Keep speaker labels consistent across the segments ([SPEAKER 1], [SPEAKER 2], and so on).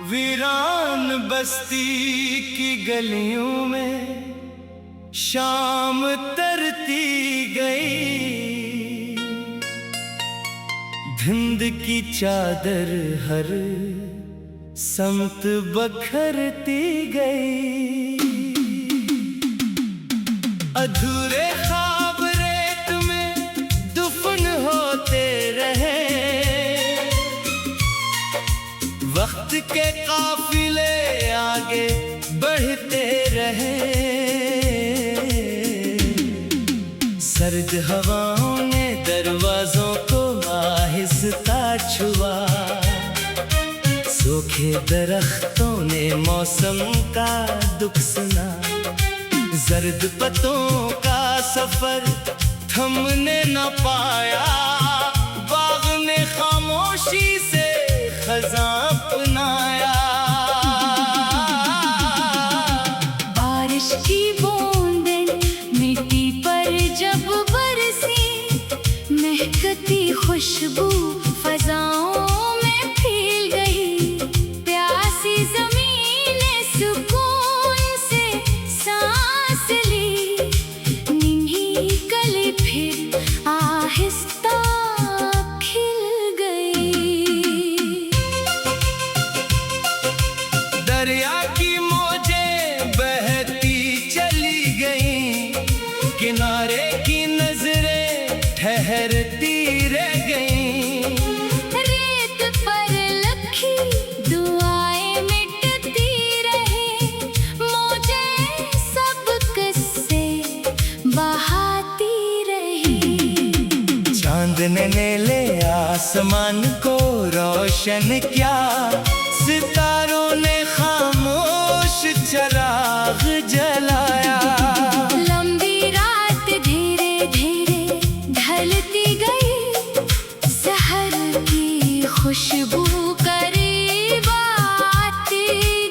[SPEAKER 1] वीरान बस्ती की गलियों में शाम तरती गई, धुंध की चादर हर समत बखरती गई। अधूरे ख्वाब रेत में दुफन होते रहे, वक्त के काफिले आगे बढ़ते रहे। सर्द हवाओं ने दरवाजों को आहिस्ता छुआ, सूखे दरख्तों ने मौसम का दुख सुना। जर्द पत्तों का सफर थमने न पाया, बाग ने खामोशी से खज़ां अपनाया।
[SPEAKER 2] बारिश की बूंदें मिट्टी पर जब बरसी, महकती खुशबू फजाओं में फैल गई। प्यासी ज़मीन ने सुकून से सांस ली, नीली कली फिर आहिस्ता
[SPEAKER 1] दरिया की मौजें बहती चली गईं, किनारे की नजरें ठहरती रह गईं।
[SPEAKER 2] रेत पर लखी दुआएं मिटती रही, मौजें सब किस्से बहाती रही।
[SPEAKER 1] चांद ने नीले आसमान को रोशन किया, सितारों ने खामोश चराग जलाया।
[SPEAKER 2] लंबी रात धीरे धीरे ढलती गई, सहर की खुशबू करीब आती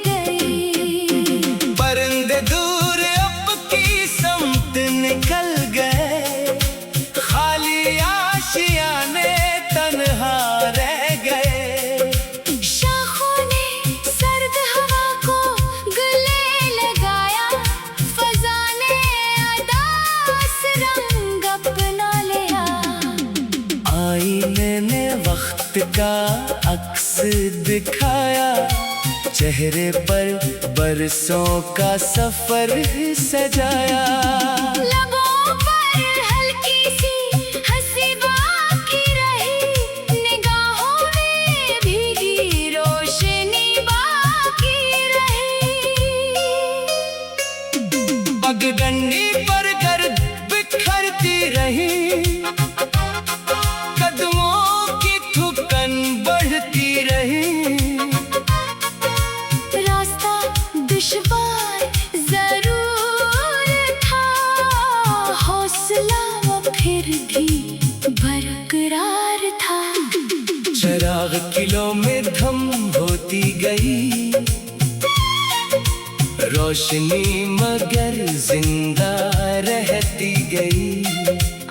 [SPEAKER 2] गई।
[SPEAKER 1] परिंदे दूर अब की समत निकल गए, खाली आशियाने तन्हा रह गए। आईने ने वक्त का अक्स दिखाया, चेहरे पर बरसों का सफर सजाया।
[SPEAKER 2] लबों पर हल्की सी हंसी बाकी रही, निगाहों में भीगी रोशनी बाकी रही।
[SPEAKER 1] पगडंडी पर गर्द बिखरती रही,
[SPEAKER 2] रास्ता दुश्वार जरूर था, हौसला फिर भी बरकरार था।
[SPEAKER 1] चराग किलों में धम होती गई, रोशनी मगर जिंदा रहती गई।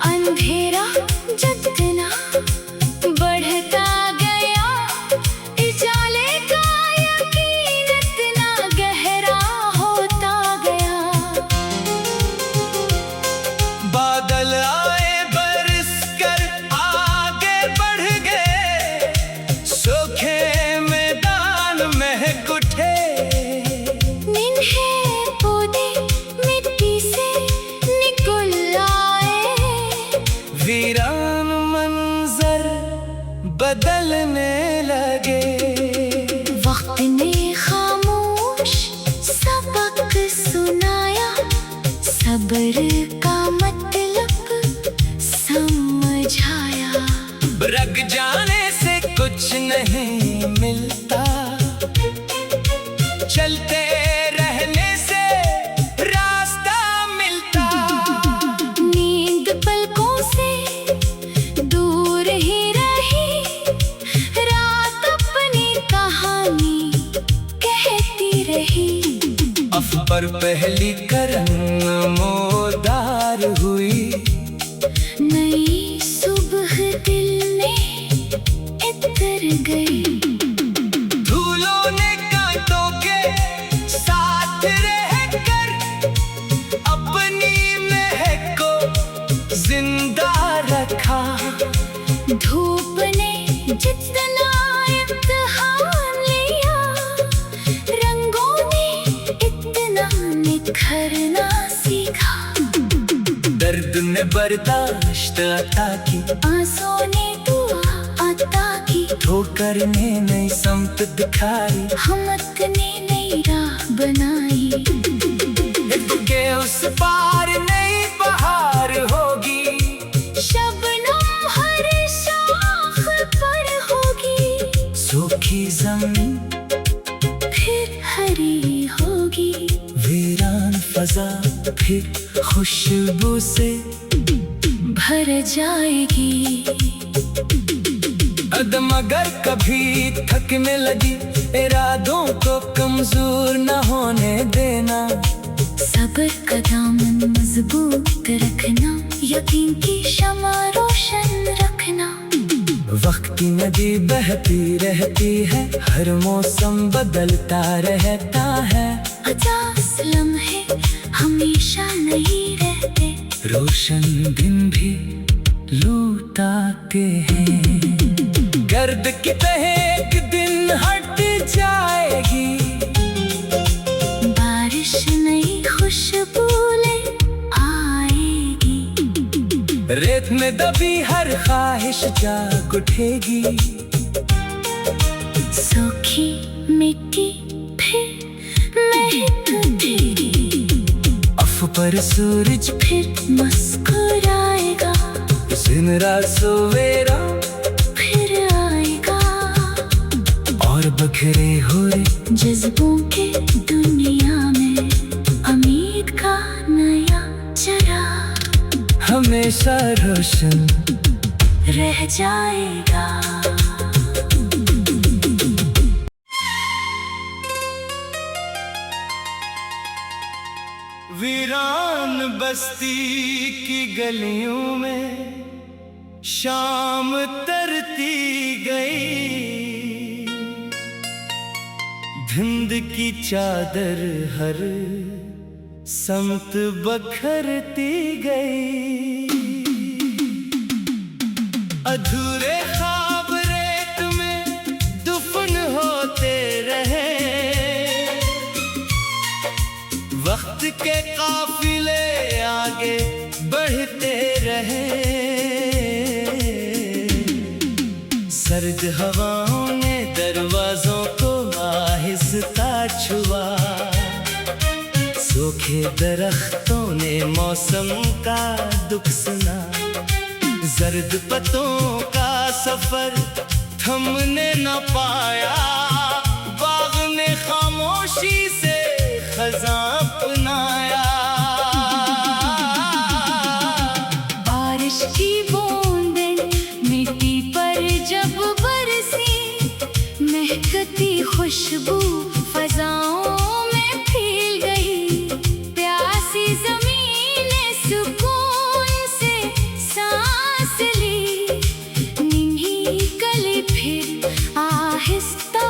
[SPEAKER 2] अंधेरा जितना बढ़ता गया, उजाले का यकीन इतना गहरा होता गया।
[SPEAKER 1] बादल आए बरस कर आगे बढ़ गए, सूखे मैदान महक उठे।
[SPEAKER 2] निन्हे पौधे मिट्टी से निकल आए,
[SPEAKER 1] वीरान मंजर बदलने लगे।
[SPEAKER 2] वक्त ने खामोश सबक सुनाया, सब्र का मतलब समझाया।
[SPEAKER 1] रग जाने से कुछ नहीं मिलता, चलते रहने से रास्ता मिलता।
[SPEAKER 2] नींद पलकों से दूर ही रही, रात अपनी कहानी कहती रही।
[SPEAKER 1] अफ पर पहली करन मोदार हुई,
[SPEAKER 2] नई सुबह दिल में इतर गई।
[SPEAKER 1] धूलों ने
[SPEAKER 2] धूप ने जितना इम्तिहान लिया, रंगों ने इतना निखरना सीखा।
[SPEAKER 1] दर्द ने बर्दाश्त अता की,
[SPEAKER 2] आंसुओं ने दुआ अता की,
[SPEAKER 1] ठोकर ने नई समत दिखाई,
[SPEAKER 2] हिम्मत ने नई राह बनाई।
[SPEAKER 1] हित के उस पार नई बहार होगी,
[SPEAKER 2] शबनम हर शाख पर होगी,
[SPEAKER 1] सूखी जमीन
[SPEAKER 2] फिर हरी होगी,
[SPEAKER 1] वीरान फजा फिर खुशबू से
[SPEAKER 2] भर जाएगी।
[SPEAKER 1] कदम अगर कभी थकने लगी, इरादों को कमजोर न होने देना।
[SPEAKER 2] सब्र का दामन मजबूत रखना, यकीन की शमा रोशन रखना।
[SPEAKER 1] वक्त की नदी बहती रहती है, हर मौसम बदलता रहता है।
[SPEAKER 2] 50 लम्हे हमेशा नहीं रहते,
[SPEAKER 1] रोशन दिन भी लूट आते हैं। गर्द की तह एक दिन हट जाएगी,
[SPEAKER 2] बारिश नई खुशबू ले आएगी।
[SPEAKER 1] रेत में दबी हर ख्वाहिश जाग उठेगी,
[SPEAKER 2] सूखी मिट्टी फिर महक उठेगी।
[SPEAKER 1] अफ पर सूरज
[SPEAKER 2] फिर मुस्कुराएगा,
[SPEAKER 1] दिन रात सवेरा
[SPEAKER 2] फिर आएगा।
[SPEAKER 1] और बखरे हुए
[SPEAKER 2] जज्बों के दुनिया में उम्मीद का नया चराग
[SPEAKER 1] हमेशा रोशन
[SPEAKER 2] रह जाएगा।
[SPEAKER 1] वीरान बस्ती की गलियों में शाम तरती गई, धुंध की चादर हर समत बखरती गई। अधूरे ख्वाब रेत में दुफन होते रहे, वक्त के काफिले आगे बढ़ते रहे। सर्द हवाओं ने दरवाजों को आहिस्ता छुआ, सूखे दरख्तों ने मौसम का दुख सुना। जर्द पत्तों का सफर थमने न पाया, बाग ने खामोशी से खज़ां अपनाया।
[SPEAKER 2] बारिश की बूंदें मिट्टी पर जब बरसी, महकती खुशबू फजाओं में फैल गई। प्यासी ज़मीन ने सुकून से सांस ली, नीली कली फिर आहिस्ता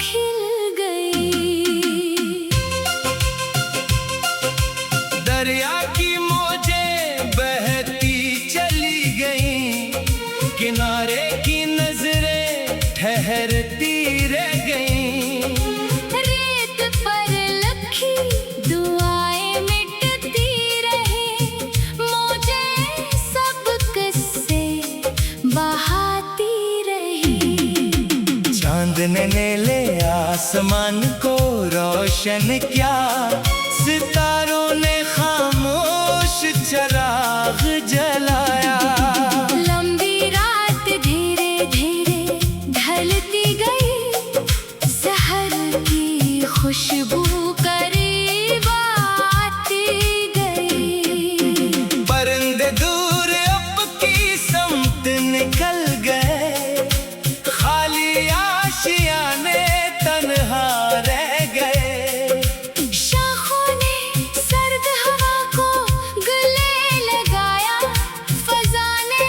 [SPEAKER 2] खिल गई।
[SPEAKER 1] दरिया की मौजें बहती चली गईं, किनारे की नजरें ठहरती रह गईं।
[SPEAKER 2] रेत पर लखी दुआएं मिटती रही, मौजें सब किस्से बहाती रही।
[SPEAKER 1] चांद ने ले आसमान को रोशन किया, सितारों ने खामोश चराग जलाया।
[SPEAKER 2] लंबी रात धीरे धीरे ढलती गई, सहर की खुशबू करीब आती गई।
[SPEAKER 1] परिंदे दूर अब की समत निकल गए, खाली आशियाने तन्हा रह गए।
[SPEAKER 2] शाखों ने सर्द हवा को गले लगाया, फजा ने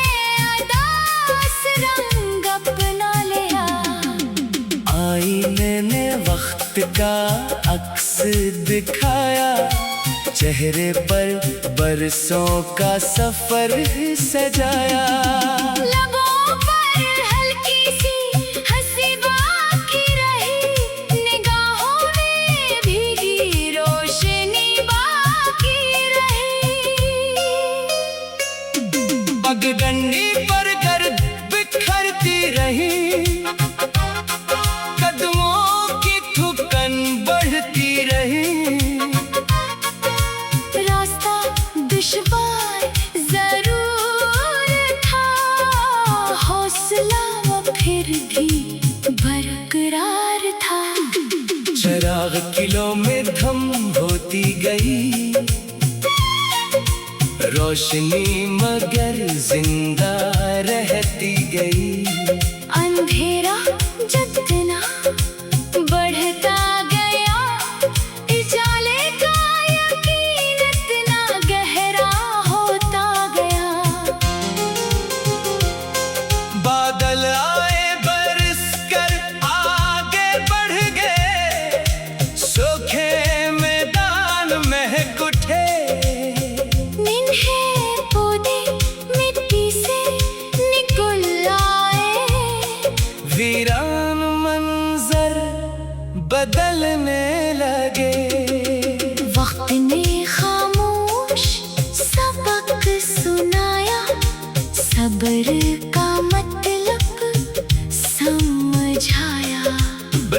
[SPEAKER 2] अदास रंग अपना लिया।
[SPEAKER 1] आईने ने वक्त का अक्स दिखाया, चेहरे पर बरसों का सफर सजाया।
[SPEAKER 2] लबों फिर भी बरकरार था।
[SPEAKER 1] चराग किलों में धम होती गई, रोशनी मगर जिंदा रहती गई।
[SPEAKER 2] अंधेरा जितना बढ़ता गया, उजाले का यकीन इतना गहरा होता गया।
[SPEAKER 1] बादल आए बरस कर आगे बढ़ गए, सूखे मैदान महक उठे।
[SPEAKER 2] निन्हे पौधे मिट्टी से निकल आए,
[SPEAKER 1] वीरान मंजर बदलने लगे।
[SPEAKER 2] वक्त ने खामोश सबक सुनाया, सब्र का मतलब समझाया।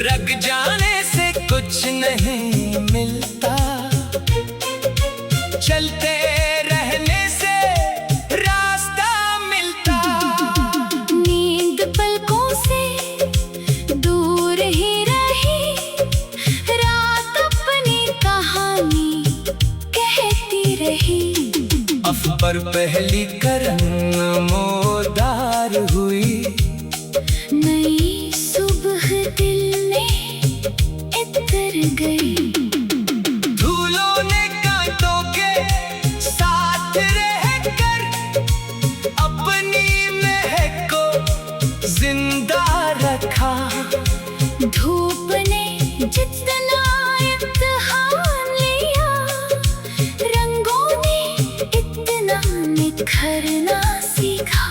[SPEAKER 1] रग जाने से कुछ नहीं मिलता, चलते रहने से रास्ता मिलता।
[SPEAKER 2] नींद पलकों से दूर ही रही, रात अपनी कहानी कहती रही।
[SPEAKER 1] अफ पर पहली करन मोदार हुई,
[SPEAKER 2] नई सुबह दिल में इतर गई।
[SPEAKER 1] धूलों ने कांटों के साथ रहकर अपनी महक को जिंदा रखा।
[SPEAKER 2] धूप ने जितना इम्तिहान लिया, रंगों ने इतना निखरना सीखा।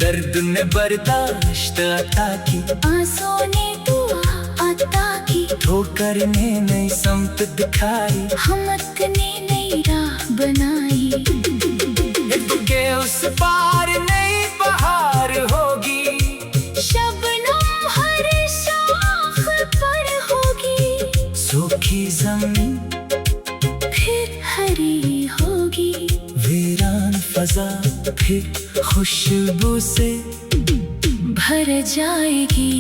[SPEAKER 1] दर्द ने बर्दाश्त अता की,
[SPEAKER 2] आंसू ने दुआ अता की।
[SPEAKER 1] ठोकर ने नई समत दिखाई,
[SPEAKER 2] हमत ने नई राह बनाई।
[SPEAKER 1] के उस पार नई बहार होगी,
[SPEAKER 2] शबनम हर शाख पर होगी।
[SPEAKER 1] सूखी जमीन
[SPEAKER 2] फिर हरी होगी,
[SPEAKER 1] वीरान फजा फिर खुशबू से
[SPEAKER 2] भर जाएगी।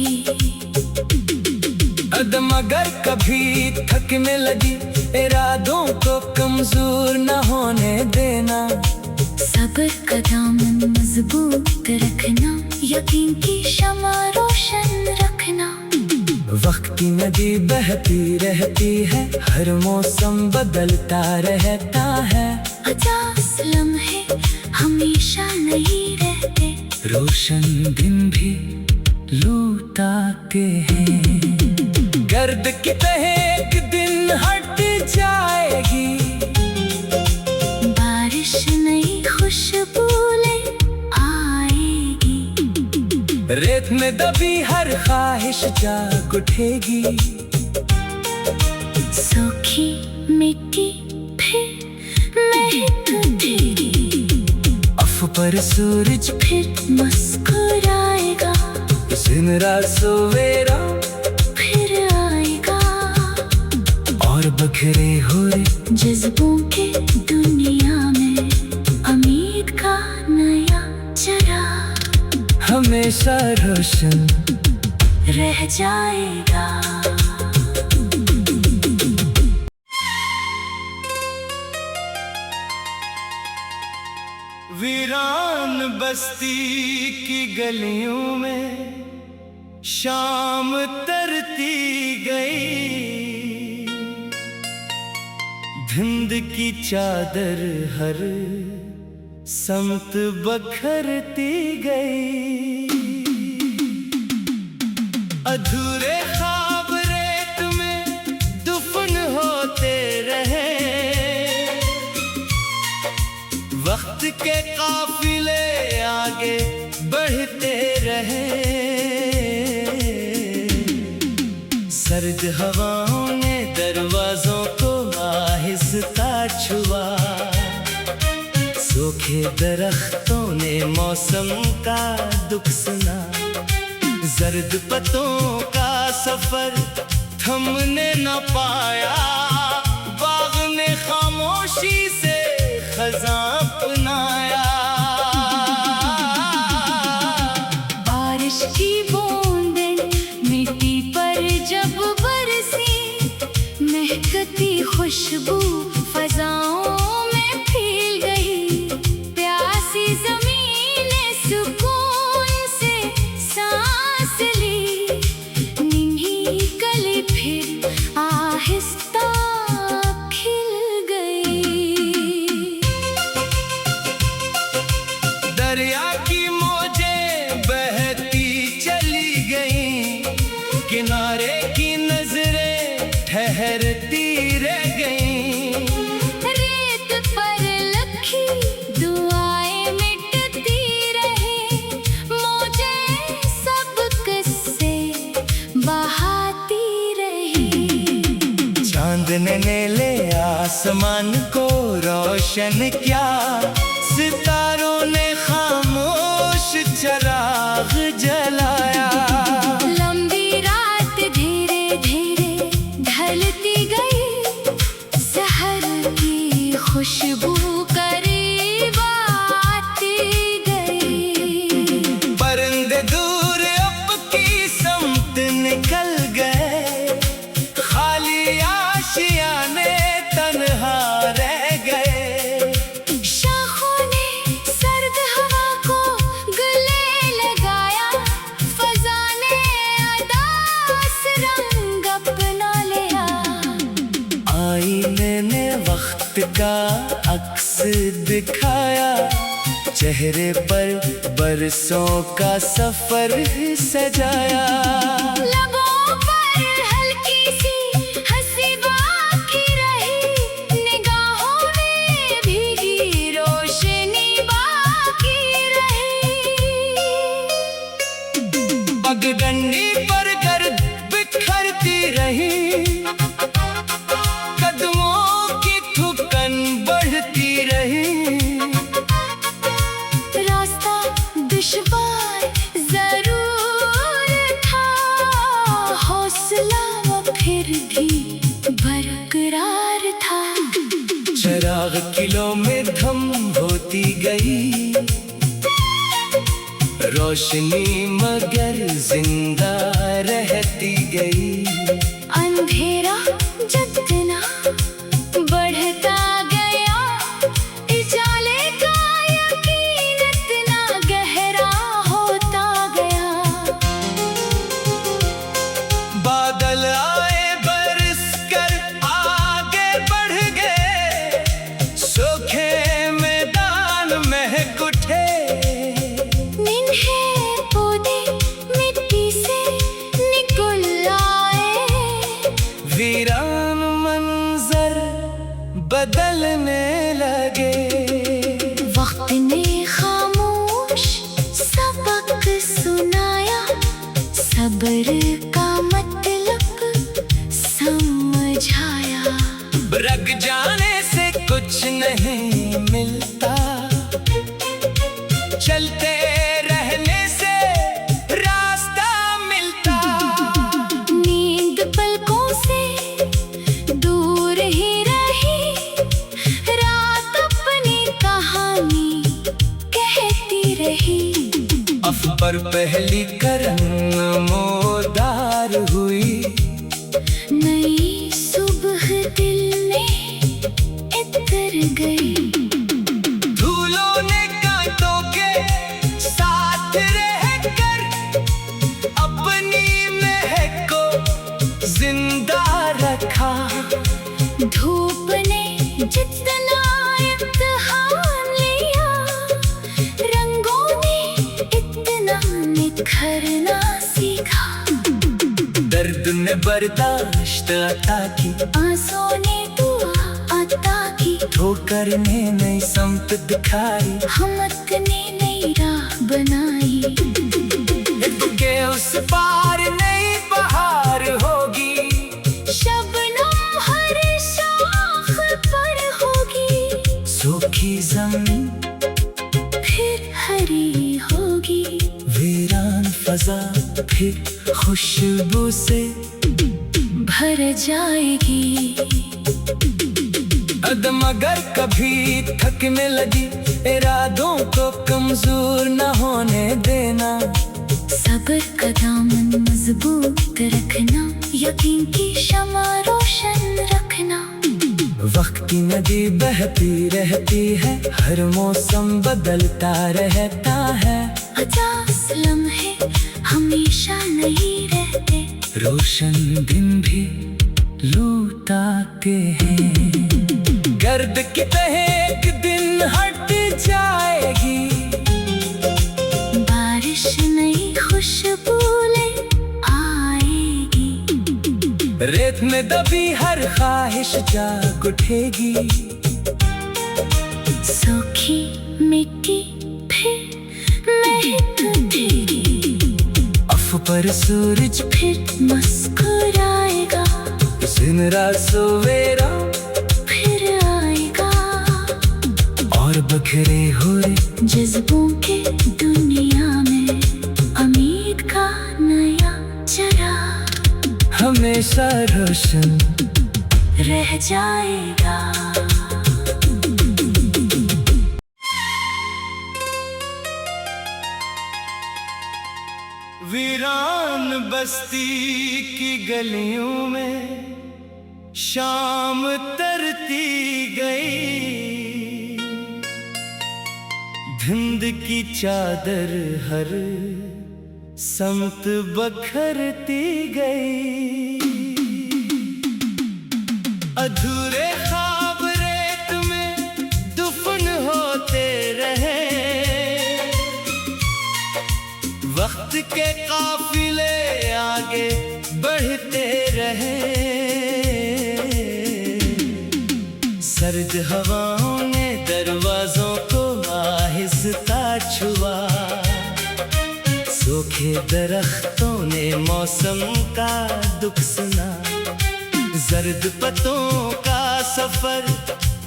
[SPEAKER 1] कदम अगर कभी थकने लगी, इरादों को कमजोर न होने देना।
[SPEAKER 2] सब्र का दामन मजबूत रखना, यकीन की शमा रोशन रखना।
[SPEAKER 1] वक्त की नदी बहती रहती है, हर मौसम बदलता रहता है।
[SPEAKER 2] 50 लम्हे हमेशा नहीं रहते,
[SPEAKER 1] रोशन दिन भी लूट आते हैं। गर्द की तह एक दिन हट जाएगी,
[SPEAKER 2] बारिश नई खुशबू ले आएगी।
[SPEAKER 1] रेत में दबी हर ख्वाहिश जाग उठेगी।
[SPEAKER 2] सूखी मिट्टी फिर महक उठेगी,
[SPEAKER 1] अफ पर सूरज
[SPEAKER 2] फिर मुस्कुराएगा।
[SPEAKER 1] दिन रात सवेरा
[SPEAKER 2] फिर आएगा,
[SPEAKER 1] और बखरे हुए
[SPEAKER 2] जज्बों के दुनिया में उम्मीद का नया चराग
[SPEAKER 1] हमेशा रोशन
[SPEAKER 2] रह जाएगा।
[SPEAKER 1] वीरान बस्ती की गलियों में शाम तरती गई, धुंध की चादर हर समत बखरती गई। अधूरे ख्वाब रेत में दुफन होते रहे, वक्त के काफिले आगे बढ़ते रहे। सर्द हवाओं ने दरवाजों को आहिस्ता छुआ, सूखे दरख्तों ने मौसम का दुख सुना। जर्द पत्तों का सफर थमने न पाया, बाग ने खामोशी से खज़ां अपनाया।
[SPEAKER 2] बारिश की
[SPEAKER 1] चांदने ने ले आसमान को रोशन किया, सितारों ने खामोश चिराग जलाया।
[SPEAKER 2] लंबी रात धीरे धीरे ढलती गई, सहर की खुशबू करीब आती गई।
[SPEAKER 1] परिंदे दूर अब की समत निकल गए, खाली आशियाने तन्हा रह गए।
[SPEAKER 2] शाखों ने सर्द हवा को गले लगाया, फजा ने अदास रंग अपना लिया।
[SPEAKER 1] आईने ने वक्त का अक्स दिखाया, चेहरे पर बरसों का सफर सजाया।
[SPEAKER 2] लबों पर हल्की सी हंसी बाकी रही, निगाहों में भीगी रोशनी बाकी रही।
[SPEAKER 1] पगडंडी पर गर्द बिखरती रही, कदमों की थुकन बढ़ती रही।
[SPEAKER 2] रास्ता दुश्वार जरूर था, हौसला फिर भी बरकरार था।
[SPEAKER 1] चिराग किलों में धम होती गई, रोशनी मगर जिंदा रहती गई।
[SPEAKER 2] अंधेरा जितना बढ़ता गया, उजाले का यकीन इतना गहरा होता गया।
[SPEAKER 1] बादल आए बरस कर आगे बढ़ गए, सूखे मैदान महक उठे।
[SPEAKER 2] निन्हे पौधे मिट्टी से निकल आए,
[SPEAKER 1] वीरान मंजर बदलने लगे।
[SPEAKER 2] वक्त ने खामोश सबक सुनाया, सब्र का मतलब समझाया।
[SPEAKER 1] रग जाने से कुछ नहीं मिलता, चलते रहने से रास्ता मिलता।
[SPEAKER 2] नींद पलकों से दूर ही रही, रात अपनी कहानी कहती रही।
[SPEAKER 1] अफ पर पहली करन मोदार हुई,
[SPEAKER 2] नई सुबह दिल में इतर गई।
[SPEAKER 1] धूलों ने कांटों के साथ रहकर अपनी महक को जिंदा रखा।
[SPEAKER 2] धूप ने जितना इम्तिहान लिया, रंगों ने इतना निखरना सीखा।
[SPEAKER 1] दर्द ने बर्दाश्त अता की,
[SPEAKER 2] आंसुओं ने दुआ अता की।
[SPEAKER 1] ठोकर ने नई समत दिखाई,
[SPEAKER 2] हमत ने नई राह बनाई।
[SPEAKER 1] के उस पार नई बहार होगी,
[SPEAKER 2] शबनम हर शाख पर होगी।
[SPEAKER 1] सूखी जमीन
[SPEAKER 2] फिर हरी होगी,
[SPEAKER 1] वीरान फजा फिर खुशबू से
[SPEAKER 2] भर जाएगी।
[SPEAKER 1] कदम अगर कभी थकने लगी, इरादों को कमजोर न होने देना।
[SPEAKER 2] सब्र का दामन मजबूत रखना, यकीन की शमा रोशन रखना।
[SPEAKER 1] वक्त की नदी बहती रहती है, हर मौसम बदलता रहता है।
[SPEAKER 2] 50 लम्हे हमेशा नहीं रहते,
[SPEAKER 1] रोशन दिन भी लूट आते हैं। गर्द की तह एक दिन हट जाएगी,
[SPEAKER 2] बारिश नई खुशबू ले आएगी।
[SPEAKER 1] रेत में दबी हर ख्वाहिश जाग उठेगी।
[SPEAKER 2] सूखी मिट्टी फिर महक उठेगी,
[SPEAKER 1] अफ पर सूरज
[SPEAKER 2] फिर मुस्कुराएगा।
[SPEAKER 1] दिन रात सवेरा
[SPEAKER 2] फिर आएगा,
[SPEAKER 1] और बखरे हुए
[SPEAKER 2] जज्बों के दुनिया में उम्मीद का नया चराग
[SPEAKER 1] हमेशा रोशन
[SPEAKER 2] रह जाएगा।
[SPEAKER 1] वीरान बस्ती की गलियों में शाम तरती गई, धुंध की चादर हर समत बखरती गई। अधूरे ख्वाब रेत में दुफन होते रहे, वक्त के काफिले आगे बढ़ते रहे। सर्द हवाओं ने दरवाजों को आहिस्ता छुआ, सूखे दरख्तों ने मौसम का दुख सुना। जर्द पत्तों का सफर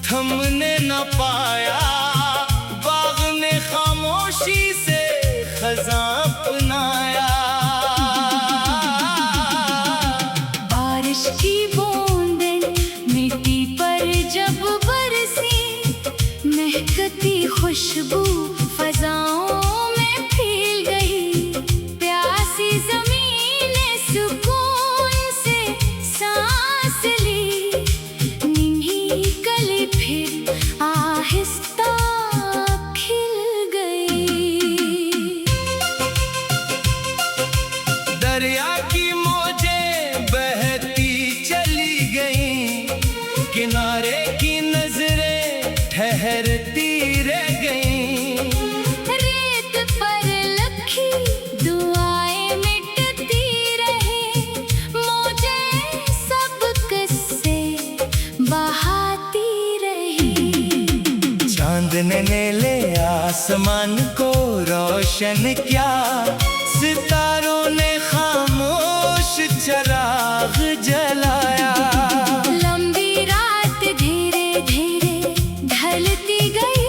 [SPEAKER 1] थमने न पाया, बाग ने खामोशी से खज़ां अपनाया।
[SPEAKER 2] बारिश की बूंदें मिट्टी पर जब बरसी, महकती खुशबू फजाओं में फैल गई। प्यासी ज़मीन ने सुकून से सांस ली, नीली कली फिर आहिस्ता खिल गई।
[SPEAKER 1] दरिया की मौजें बहती चली गईं, किनारे की नजरें ठहरती रह गईं।
[SPEAKER 2] रेत पर लखी दुआएं मिटती रही, मौजें सब किस्से बहाती रही।
[SPEAKER 1] चांद ने नीले आसमान को रोशन किया, सितारों ने खामोश चराग जलाया।
[SPEAKER 2] लंबी रात धीरे धीरे ढलती गई,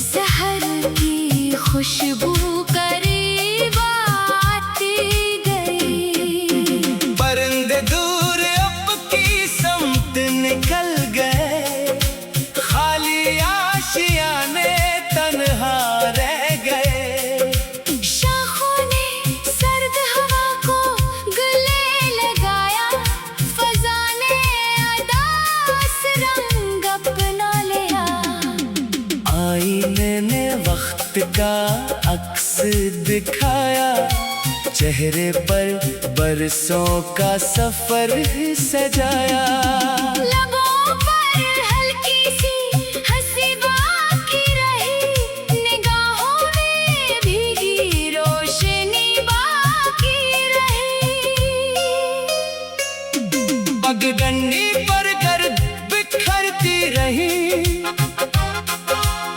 [SPEAKER 2] सहर की खुशबू करीब आती गई।
[SPEAKER 1] परिंदे दूर अब की समत निकल गए, खाली आशियाने तन्हा रह गए।
[SPEAKER 2] शाखों ने सर्द हवा को गले लगाया, फजा ने अदास रंग अपना लिया।
[SPEAKER 1] आईने ने वक्त का अक्स दिखाया, चेहरे पर बरसों का सफर सजाया।
[SPEAKER 2] लबों पर हल्की सी हंसी बाकी रही, निगाहों में भीगी रोशनी बाकी रही।
[SPEAKER 1] पगडंडी पर गर्द बिखरती रही,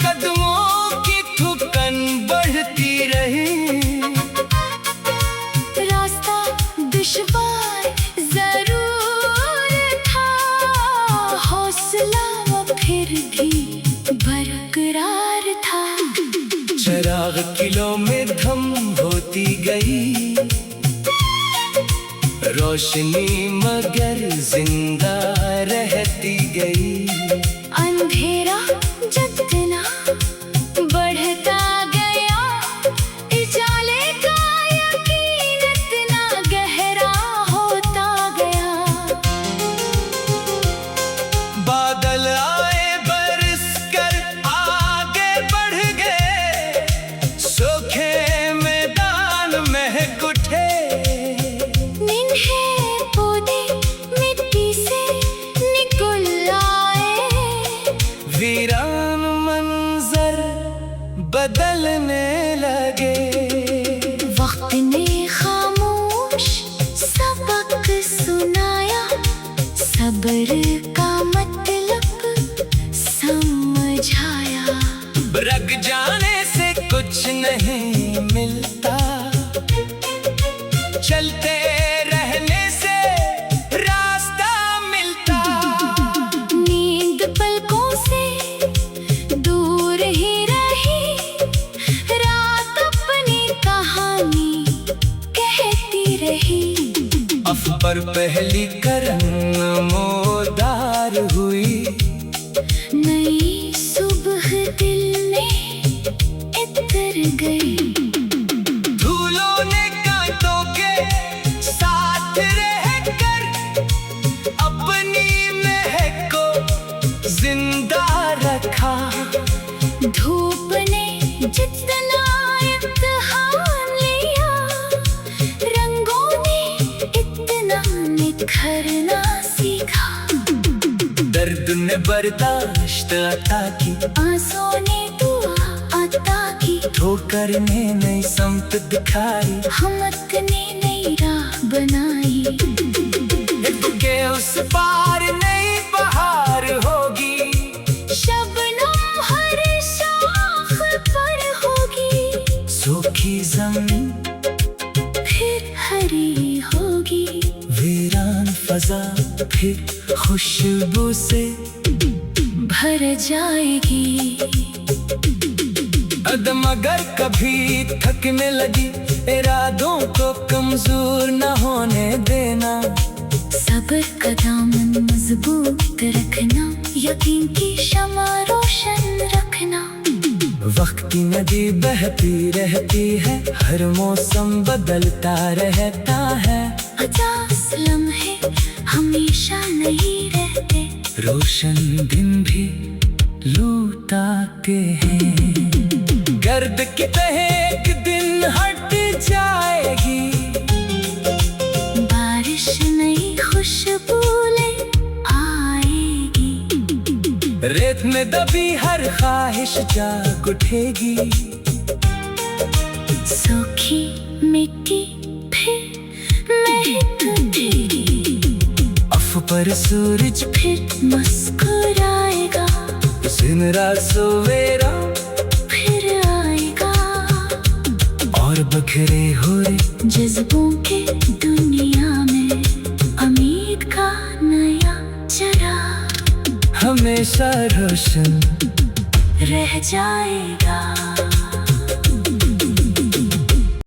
[SPEAKER 1] कदमों की थुकन बढ़ती रही।
[SPEAKER 2] रास्ता दुश्वार जरूर था, हौसला फिर भी बरकरार था।
[SPEAKER 1] चराग किलों में धम होती गई, रोशनी मगर जिंदा रहती गई।
[SPEAKER 2] अंधेरा जितना बढ़ता गया, उजाले का यकीन इतना गहरा होता गया।
[SPEAKER 1] बादल आए बरस कर आगे बढ़ गए, सूखे मैदान महक उठे।
[SPEAKER 2] निन्हे पौधे मिट्टी से निकल आए,
[SPEAKER 1] वीरा पर पहली करन नमोदार हुई।
[SPEAKER 2] नई सुबह दिल में इतर गई।
[SPEAKER 1] धूलों ने कांटों के साथ रहकर अपनी महक को जिंदा रखा।
[SPEAKER 2] धूप ने जितना इम्तिहान लिया, रंगों ने इतना निखरना सीखा।
[SPEAKER 1] दर्द ने बर्दाश्त अता की,
[SPEAKER 2] आंसू ने दुआ अता की।
[SPEAKER 1] ठोकर ने नई समत दिखाई,
[SPEAKER 2] हिम्मत ने नई राह बनाई।
[SPEAKER 1] के उस पार नई बहार होगी।
[SPEAKER 2] शबनम हर शाख पर होगी।
[SPEAKER 1] सूखी जमीन
[SPEAKER 2] फिर हरी होगी।
[SPEAKER 1] वीरान फजा फिर खुशबू से
[SPEAKER 2] भर जाएगी।
[SPEAKER 1] अदम अगर कभी थकने लगी, इरादों को कमजोर न होने देना।
[SPEAKER 2] सब्र का दामन मजबूत रखना, यकीन की शमा रोशन रखना।
[SPEAKER 1] वक्त की नदी बहती रहती है, हर मौसम बदलता रहता है।
[SPEAKER 2] 50 लम्हे हमेशा नहीं रहते।
[SPEAKER 1] रोशन दिन भी लूट आते हैं। गर्द की तह एक दिन हट जाएगी।
[SPEAKER 2] बारिश नई खुशबू ले आएगी।
[SPEAKER 1] रेत में दबी हर ख्वाहिश जाग उठेगी।
[SPEAKER 2] सूखी मिट्टी फिर महक उठेगी।
[SPEAKER 1] अफ पर सूरज
[SPEAKER 2] फिर मुस्कुराएगा।
[SPEAKER 1] दिन रात सवेरा
[SPEAKER 2] फिर आएगा।
[SPEAKER 1] और बखरे हुए
[SPEAKER 2] जज्बों के दुनिया में उम्मीद का नया चराग
[SPEAKER 1] हमेशा रोशन
[SPEAKER 2] रह जाएगा।